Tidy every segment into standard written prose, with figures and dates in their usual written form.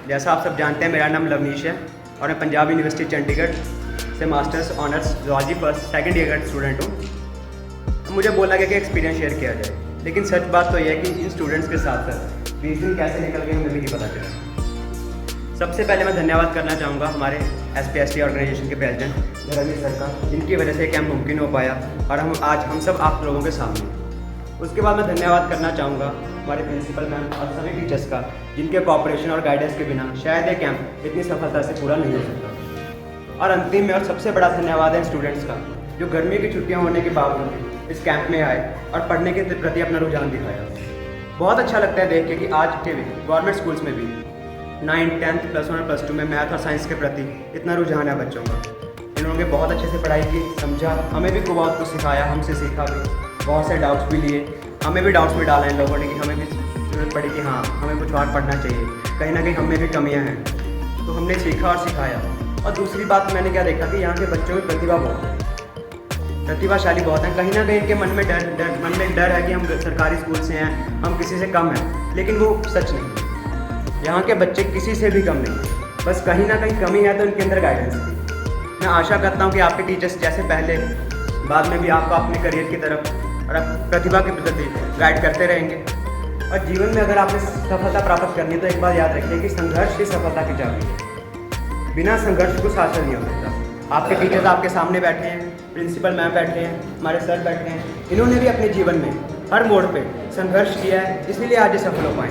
जैसा आप सब जानते हैं, मेरा नाम लवनीश है और मैं पंजाब यूनिवर्सिटी चंडीगढ़ से masters honours zoology first second year का स्टूडेंट हूँ। मुझे बोला गया कि एक्सपीरियंस शेयर किया जाए, लेकिन सच बात तो यह है कि इन स्टूडेंट्स के साथ साथ 20 दिन कैसे निकल गए हमें भी नहीं पता चला। सबसे पहले मैं धन्यवाद करना चाहूँगा हमारे SPST ऑर्गेनाइजेशन के प्रेसिडेंट रवि सर का, जिनकी वजह से कैंप मुमकिन हो पाया और हम सब आप लोगों के सामने। उसके बाद मैं धन्यवाद करना चाहूँगा हमारे प्रिंसिपल मैम और सभी टीचर्स का, जिनके कोऑपरेशन और गाइडेंस के बिना शायद ये कैंप इतनी सफलता से पूरा नहीं हो सकता। और अंतिम में और सबसे बड़ा धन्यवाद है स्टूडेंट्स का, जो गर्मी की छुट्टियां होने के बावजूद इस कैंप में आए और पढ़ने के प्रति अपना रुझान दिखाया। बहुत अच्छा लगता है देख के कि आज के गवर्नमेंट स्कूल्स में भी 9th 10th +1 और +2 में मैथ और साइंस के प्रति इतना रुझान है बच्चों का। इन्होंने बहुत अच्छे से पढ़ाई की, समझा, हमें भी बहुत कुछ सिखाया, हमसे सीखा भी, बहुत से डाउट्स भी लिए, हमें भी डाउट्स में डाला इन लोगों ने कि हमें भी जरूरत पड़ी कि हाँ हमें कुछ और पढ़ना चाहिए, कहीं ना कहीं हमें भी कमियां हैं, तो हमने सीखा और सिखाया। और दूसरी बात मैंने क्या देखा कि यहाँ के बच्चों में प्रतिभा बहुत है, प्रतिभाशाली बहुत है। कहीं ना कहीं इनके मन में डर है कि हम सरकारी स्कूल से हैं, हम किसी से कम हैं, लेकिन वो सच नहीं। यहाँ के बच्चे किसी से भी कम नहीं, बस कहीं ना कहीं कमी है तो इनके अंदर गाइडेंस की। मैं आशा करता हूँ कि आपके टीचर्स जैसे पहले बाद में भी आपको अपने करियर की तरफ और प्रतिभा के प्रति गाइड करते रहेंगे। और जीवन में अगर आपने सफलता प्राप्त करनी है तो एक बात याद रखिए कि संघर्ष ही सफलता की चाबी है। बिना संघर्ष को हासिल नहीं हो सकता। आपके टीचर्स आपके सामने बैठे हैं, प्रिंसिपल मैम बैठे हैं, हमारे सर बैठे हैं, इन्होंने भी अपने जीवन में हर मोड़ पे संघर्ष किया है, इसलिए आज ये सफल हो पाए।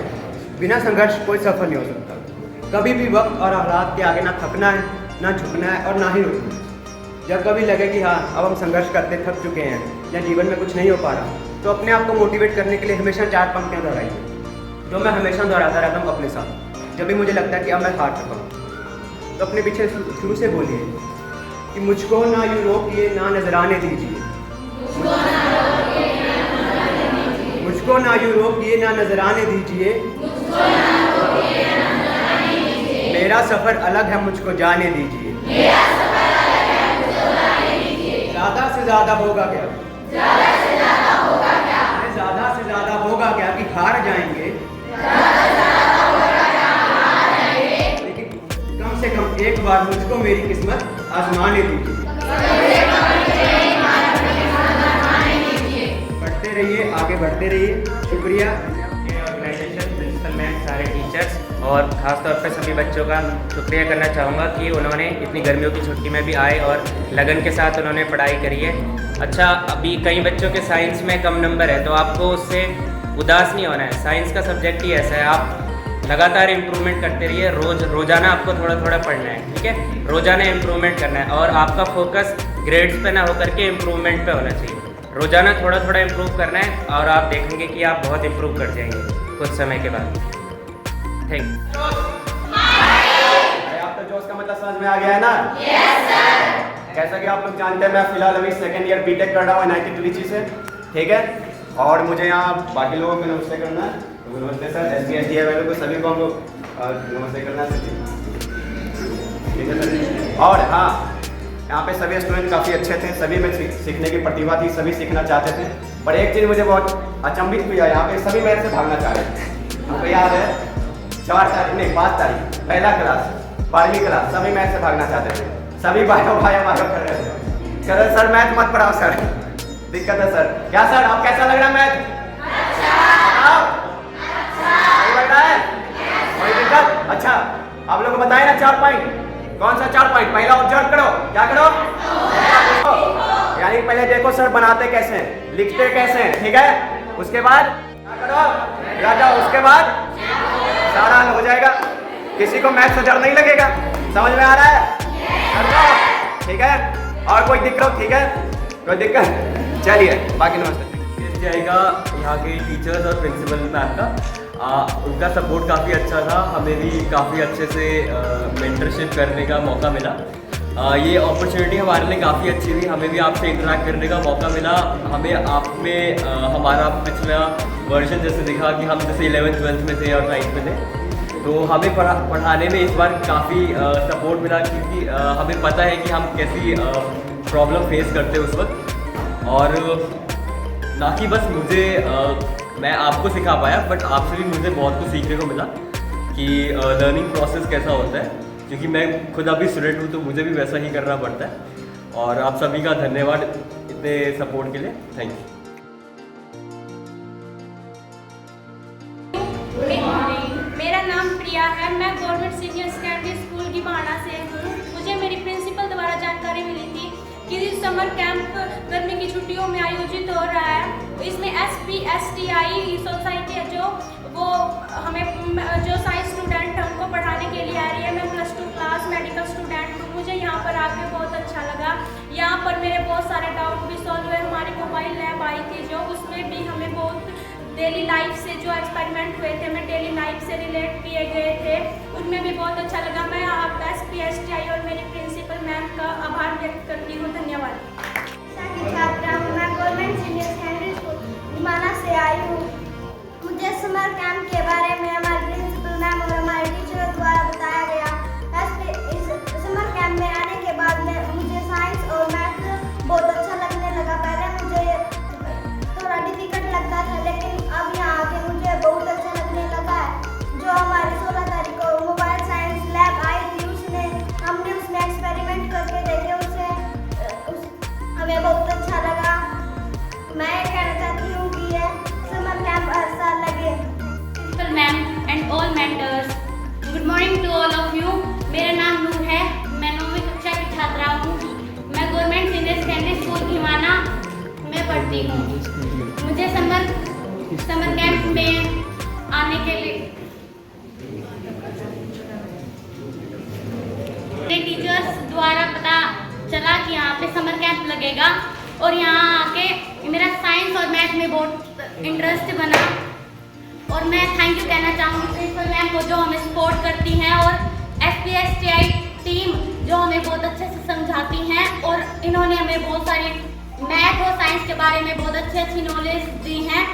बिना संघर्ष कोई सफल नहीं हो सकता। कभी भी वक्त और हालात के आगे ना थकना है, ना झुकना है और ना ही रुकना है। जब कभी लगे कि हाँ अब हम संघर्ष करते थक चुके हैं या जीवन में कुछ नहीं हो पा रहा, तो अपने आप को मोटिवेट करने के लिए हमेशा 4 पंक्तियाँ दोहराइए, जो मैं हमेशा दोहराता रहता हूँ अपने साथ। जब भी मुझे लगता है कि अब मैं हार चुका हूँ, तो अपने पीछे शुरू से बोलिए कि मुझको ना यूँ रोकिए, ना नजराने दीजिए, मुझको ना यूँ रोकिए, ना नजराने दीजिए, मेरा सफ़र अलग है, मुझको जाने दीजिए। ज़्यादा से ज़्यादा होगा क्या, ज़्यादा से ज़्यादा होगा क्या कि हार जाएंगे, लेकिन कम से कम एक बार मुझको मेरी किस्मत आजमाने दीजिए। बढ़ते रहिए, आगे बढ़ते रहिए। शुक्रिया। ऑर्गेनाइजेशन, प्रिंसिपल मैम, सारे टीचर्स और ख़ासतौर पर सभी बच्चों का शुक्रिया करना चाहूँगा कि उन्होंने इतनी गर्मियों की छुट्टी में भी आए और लगन के साथ उन्होंने पढ़ाई करी है। अच्छा, अभी कई बच्चों के साइंस में कम नंबर है, तो आपको उससे उदास नहीं होना है। साइंस का सब्जेक्ट ही ऐसा है, आप लगातार इम्प्रूवमेंट करते रहिए। रोज़ाना आपको थोड़ा थोड़ा पढ़ना है, ठीक है, रोज़ाना इम्प्रूवमेंट करना है और आपका फोकस ग्रेड्स पे ना होकर के इम्प्रूवमेंट पे होना चाहिए। रोज़ाना थोड़ा थोड़ा इम्प्रूव करना है और आप देखेंगे कि आप बहुत इम्प्रूव कर जाएंगे कुछ समय के बाद। Thank you. आप तो जोश का मतलब समझ में आ गया है ना? Yes sir. जैसा कि आप लोग जानते हैं, मैं फिलहाल अभी सेकंड ईयर बीटेक कर रहा हूँ NIT ट्रिची से, ठीक है। और मुझे यहाँ बाकी लोगों को नमस्ते करना है, तो नमस्ते सर। SPST वालों को सभी को हम लोग नमस्ते करना है, ठीक है सर। और हाँ, यहाँ पे सभी स्टूडेंट काफ़ी अच्छे थे, सभी में सीखने की प्रतिभा थी, सभी सीखना चाहते थे। पर एक चीज़ मुझे बहुत अचंभित हुआ, यहाँ पे सभी मेरे से भागना चाह रहे थे। हमको याद है 4 तारीख नहीं 5 तारीख पहला क्लास 12वीं क्लास, सभी मैथ से भागना चाहते थे, सभी बायो कर रहे थे। कह रहे सर मैथ मत पढ़ाओ सर, दिक्कत है सर। क्या सर, आप कैसा लग रहा है मैथ? सही लग रहा है? कोई दिक्कत? अच्छा, आप लोग को बताए ना 4 पॉइंट। कौन सा 4 पॉइंट? पहला ऑब्जर्व करो, क्या करो? यानी पहले देखो सर बनाते कैसे हैं, लिखते कैसे हैं, ठीक है। उसके बाद क्या करो राजा, उसके बाद सारा हल हो जाएगा, किसी को मैथ से डर नहीं लगेगा। समझ में आ रहा है? ठीक है। और कोई दिक्कत? ठीक है, कोई दिक्कत? चलिए बाकी नमस्ते जाएगा। यहाँ के टीचर्स और प्रिंसिपल मैम का उनका सपोर्ट काफ़ी अच्छा था, हमें भी काफ़ी अच्छे से मेंटरशिप करने का मौका मिला। ये अपॉर्चुनिटी हमारे लिए काफ़ी अच्छी थी, हमें भी आपसे इंटरेक्ट करने का मौका मिला। हमें आप में हमारा पिछला वर्जन जैसे दिखा कि हम जैसे 11th 12th में थे और 9th में थे, तो हमें पढ़ाने में इस बार काफ़ी सपोर्ट मिला, क्योंकि हमें पता है कि हम कैसी प्रॉब्लम फेस करते उस वक्त। और ना कि बस मुझे मैं आपको सिखा पाया, बट आपसे भी मुझे बहुत कुछ सीखने को मिला कि लर्निंग प्रोसेस कैसा होता है, क्योंकि मैं खुद अभी स्टूडेंट हूँ तो मुझे भी वैसा ही करना पड़ता है। और आप सभी का धन्यवाद इतने सपोर्ट के लिए, थैंक यू। मेरा नाम प्रिया है, मैं गवर्नमेंट सीनियर सेकेंडरी स्कूल गिबाना से हूँ। मुझे मेरी प्रिंसिपल द्वारा जानकारी मिली थी कि समर कैंप गर्मी की छुट्टियों में आयोजित हो रहा है। इसमें SPSTI सोसाइटी है जो वो हमें जो साइंस स्टूडेंट है उनको पढ़ाने के लिए आ रही है। मैं +2 क्लास मेडिकल स्टूडेंट हूँ। मुझे यहाँ पर आके बहुत अच्छा लगा। यहाँ पर मेरे बहुत सारे डाउट भी सॉल्व हुए। हमारी मोबाइल लैब आई थी जो, उसमें भी हमें बहुत डेली लाइफ से जो एक्सपेरिमेंट हुए थे, हमें डेली लाइफ से रिलेट किए गए थे, उनमें भी बहुत अच्छा लगा। मैं आपका SPSTI और मेरी प्रिंसिपल मैम का आभार व्यक्त करती हूँ। धन्यवाद। छात्रा हूँ, मैं गवर्नमेंट सीनियर सेकेंडरी स्कूल गिबाना से आई हूँ। मुझे समर कैंप के बारे में हमारे प्रिंसिपल मैम और हमारे टीचरों द्वारा बताया गया। इस समर कैंप में आने के बाद मुझे साइंस और मैथ बहुत अच्छा लगने लगा। पहले मुझे थोड़ा डिफिकल्ट लगता था, लेकिन अब यहाँ आके मुझे बहुत अच्छा लगने लगा है। जो हमारे 16 तारीख को मोबाइल साइंस लैब आई थी, हमने उसमें एक्सपेरिमेंट करके देखे, हमें बहुत अच्छा लगा। मैं कहना चाहती हूँ कि ये समर कैंप हर साल लगे। Principal ma'am and all mentors, good morning to all of you. मेरा नाम नूर है, मैं 9वीं कक्षा की छात्रा हूँ। मैं गवर्नमेंट सीनियर सेकेंडरी स्कूल गिबाना में पढ़ती हूँ। मुझे समर कैंप में आने के लिए मेरे टीचर्स द्वारा पता चला कि यहाँ पे समर कैंप लगेगा और यहाँ आके मेरा साइंस और मैथ में बहुत इंटरेस्ट बना। और मैं थैंक यू कहना चाहूँगी प्रिंसिपल मैम को जो हमें सपोर्ट करती हैं, और SPSTI टीम जो हमें बहुत अच्छे से समझाती हैं, और इन्होंने हमें बहुत सारी मैथ और साइंस के बारे में बहुत अच्छी नॉलेज दी हैं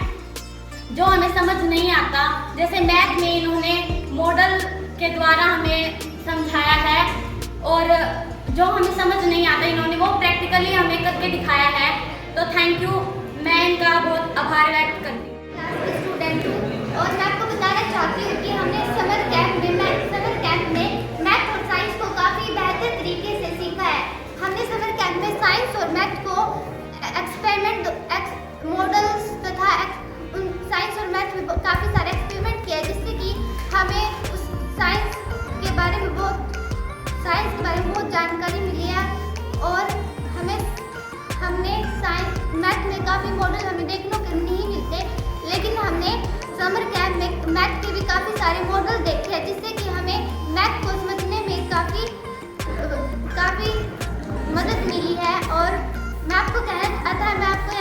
जो हमें समझ नहीं आता। जैसे मैथ में इन्होंने मॉडल के द्वारा हमें समझाया है, और जो हमें समझ नहीं आता इन्होंने वो प्रैक्टिकली हमें करके दिखाया है। तो थैंक यू, मैं इनका बहुत आभार व्यक्त करती हूँ। स्टूडेंट हूँ और मैं आपको बताना चाहती हूँ कि हमने समर कैंप में मैथ और साइंस को काफ़ी बेहतर तरीके से सीखा है। हमने समर कैंप में साइंस और मैथ को एक्सपेरिमेंट मॉडल्स तथा साइंस और मैथ में काफ़ी सारे एक्सपेरिमेंट किए, जिससे कि हमें उस साइंस के बारे में बहुत जानकारी मिली है। और हमने साइंस मैथ में काफ़ी मॉडल हमें देखने को नहीं मिलते, लेकिन हमने समर कैंप में मैथ के भी काफ़ी सारे मॉडल देखे हैं, जिससे कि हमें मैथ को समझने में काफ़ी मदद मिली है। और मैं आपको यह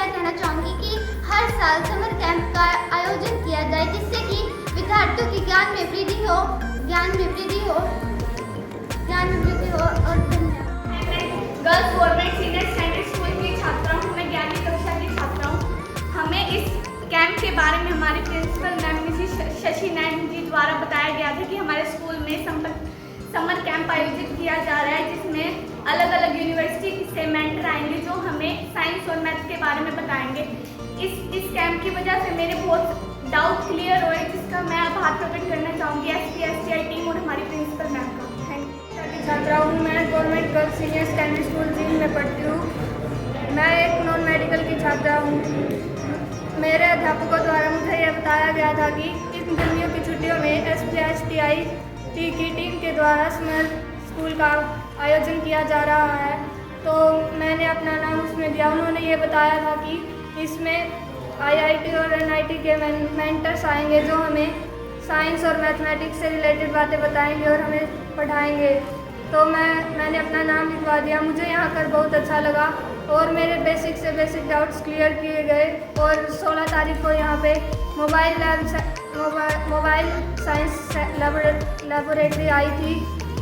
कहना चाहूँगी कि हर साल समर कैंप का आयोजन किया जाए, जिससे कि विद्यार्थियों की ज्ञान में वृद्धि हो और girls government senior secondary school की छात्रा हूँ। मैं 11वीं कक्षा की छात्रा हूँ। हमें इस कैंप के बारे में हमारे प्रिंसिपल मैम मिसेस शशि नैन जी द्वारा बताया गया था कि हमारे स्कूल में समर कैंप आयोजित किया जा रहा है, जिसमें अलग अलग यूनिवर्सिटी से मेंटर आएंगे जो हमें साइंस और मैथ के बारे में बताएंगे। इस कैंप की वजह से मेरे बहुत डाउट क्लियर हुए, जिसका मैं आभार प्रकट करना चाहूँगी SPSTI टीम और हमारी प्रिंसिपल मैम का। छात्रा हूँ, मैं government girls senior secondary school Jind में पढ़ती हूँ। मैं एक नॉन मेडिकल की छात्रा हूँ। मेरे अध्यापकों द्वारा मुझे यह बताया गया था कि इन गर्मियों की छुट्टियों में SPSTI की टीम के द्वारा समर स्कूल का आयोजन किया जा रहा है, तो मैंने अपना नाम उसमें दिया। उन्होंने ये बताया था कि इसमें IIT और NIT के मेंटर्स आएंगे जो हमें साइंस और मैथमेटिक्स से रिलेटेड बातें बताएंगे और हमें पढ़ाएंगे। तो मैंने अपना नाम लिखवा दिया। मुझे यहाँ कर बहुत अच्छा लगा और मेरे बेसिक से बेसिक डाउट्स क्लियर किए गए। और 16 तारीख को यहाँ पे मोबाइल साइंस लेबोरेटरी आई थी,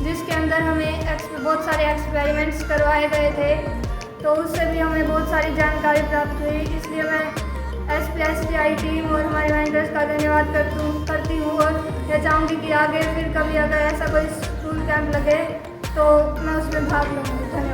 जिसके अंदर हमें बहुत सारे एक्सपेरिमेंट्स करवाए गए थे, तो उससे भी हमें बहुत सारी जानकारी प्राप्त हुई। इसलिए मैं SPSTI टीम और हमारे मेंटर्स का धन्यवाद करती हूँ और यह चाहूँगी कि आगे फिर कभी अगर ऐसा कोई स्कूल कैंप लगे तो मैं उसमें भाग लूँगी। धन्यवाद।